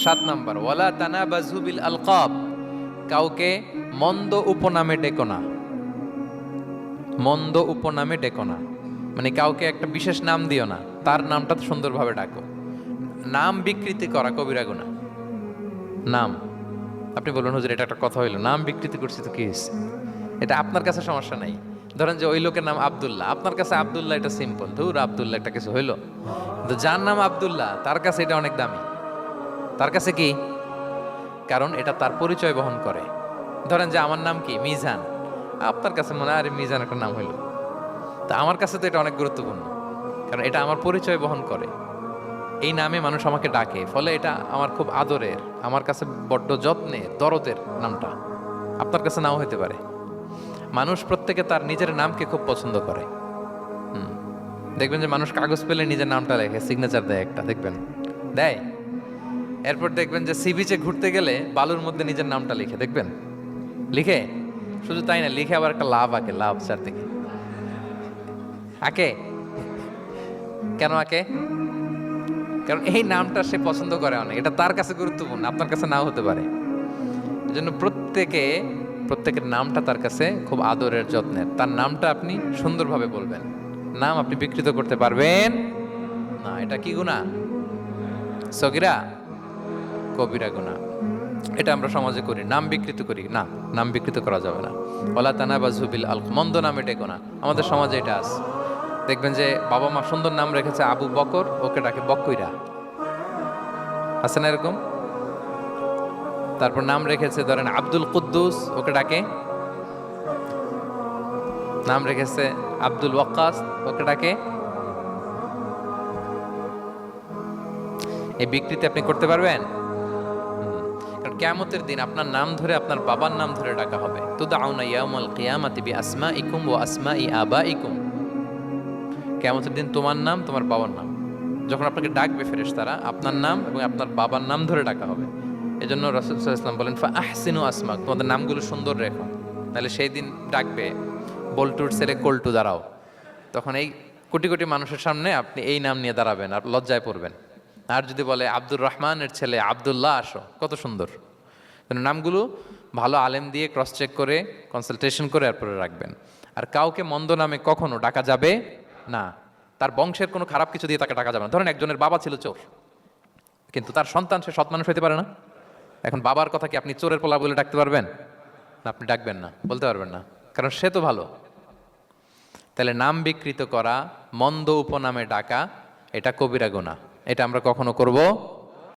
7 number, ওয়ালা তানাবাজু বিল আলকাব, কাউকে মন্দ উপনামে ডেকো না। মন্দ উপনামে ডেকো না, মানে কাউকে একটা বিশেষ নাম দিও না, তার নামটা সুন্দরভাবে ডাকো। নাম বিকৃতি করা কবিরা গুনাহ। নাম, আপনি বলুন হুজুর এটা একটা কথা হইলো, নাম বিকৃতি করছি তো কি হয়েছে? এটা আপনার কাছে সমস্যা নাই। ধরেন যে ওই লোকের নাম আব্দুল্লাহ, আপনার কাছে আব্দুল্লাহ এটা সিম্পল, ধুর আব্দুল্লাহ একটা কিছু হইলো। কিন্তু যার নাম আব্দুল্লাহ তার কাছে এটা অনেক দামি। তার কাছে কি? কারণ এটা তার পরিচয় বহন করে। ধরেন যে আমার নাম কি মিজান, আপনার কাছে মনে হয় আরে মিজান একটা নাম হইলো, তা আমার কাছে তো এটা অনেক গুরুত্বপূর্ণ, কারণ এটা আমার পরিচয় বহন করে। এই নামে মানুষ আমাকে ডাকে, ফলে এটা আমার খুব আদরের, আমার কাছে বড্ড যত্নের, দরদের নামটা। আপনার কাছে নাও হতে পারে। মানুষ প্রত্যেকে তার নিজের নামকে খুব পছন্দ করে। দেখবেন যে মানুষ কাগজ পেলে নিজের নামটা লেখে, সিগনেচার দেয় একটা, দেখবেন দেয়। এরপর দেখবেন যে সি বিচে ঘুরতে গেলে বালুর মধ্যে নিজের নামটা লিখে, দেখবেন লিখে। শুধু তাই না, লিখে আবার একটা লাভ আঁকে, লাভ চারদিকে আঁকে। কেন আঁকে? কারণ এই নামটা সে পছন্দ করে অনেক, এটা তার কাছে গুরুত্বপূর্ণ, আপনার কাছে নাও হতে পারে। এজন্য প্রত্যেকের নামটা তার কাছে খুব আদরের, যত্নের। তার নামটা আপনি সুন্দরভাবে বলবেন। নাম আপনি বিকৃত করতে পারবেন না। এটা কি গুনাহ? সগীরা, কবিরা গুনাহ। এটা আমরা সমাজে করি, নাম বিকৃত করি না। নাম বিকৃত করা যাবে না। ওয়ালা তানাবাজু বিল আলক, মন্দ নামে ডেকো না। আমাদের সমাজে এটা আছে। দেখবেন যে বাবা মা সুন্দর নাম রেখেছে আবু বকর, ওকে ডাকে বকইরা। আছে না এরকম? তারপর নাম রেখেছে ধরেন আব্দুল কুদ্দুস, ওকে ডাকে। নাম রেখেছে আব্দুল ওয়াক্কাস, ওকে ডাকে। এই বিকৃতি আপনি করতে পারবেন? কারণ কিয়ামতের দিন আপনার নাম ধরে, আপনার বাবার নাম ধরে ডাকা হবে। তুদআউনা ইয়াউমাল কিয়ামাতি বিআসমাইকুম ওয়া আসমাই আবাইকুম। কিয়ামতের দিন তোমার নাম, তোমার বাবার নাম, যখন আপনাকে ডাকবে ফেরেশতারা, আপনার নাম এবং আপনার বাবার নাম ধরে ডাকা হবে। এজন্য রাসূল সাল্লাল্লাহু আলাইহি ওয়াসাল্লাম বলেন, ফা আহসিনু আসমাক, তোমাদের নামগুলো সুন্দর রেখো, তাহলে সেই দিন ডাকবে বল্টুর ছেলে কল্টু দাঁড়াও, তখন এই কোটি কোটি মানুষের সামনে আপনি এই নাম নিয়ে দাঁড়াবেন আর লজ্জায় পড়বেন। আর যদি বলে আব্দুর রহমানের ছেলে আব্দুল্লাহ, আসো, কত সুন্দর। নামগুলো ভালো আলেম দিয়ে ক্রস চেক করে, কনসালটেশন করে এরপরে রাখবেন। আর কাউকে মন্দ নামে কখনো ডাকা যাবে না। তার বংশের কোনো খারাপ কিছু দিয়ে তাকে ডাকা যাবে না। ধরেন একজনের বাবা ছিল চোর, কিন্তু তার সন্তান সে সৎ মানুষ হতে পারে না। এখন বাবার কথা কি আপনি চোরের পোলা বলে ডাকতে পারবেন? না, আপনি ডাকবেন না, বলতে পারবেন না, কারণ সে তো ভালো। তাহলে নাম বিকৃত করা, মন্দ উপনামে ডাকা, এটা কবিরা গুনাহ। এটা আমরা কখনো করব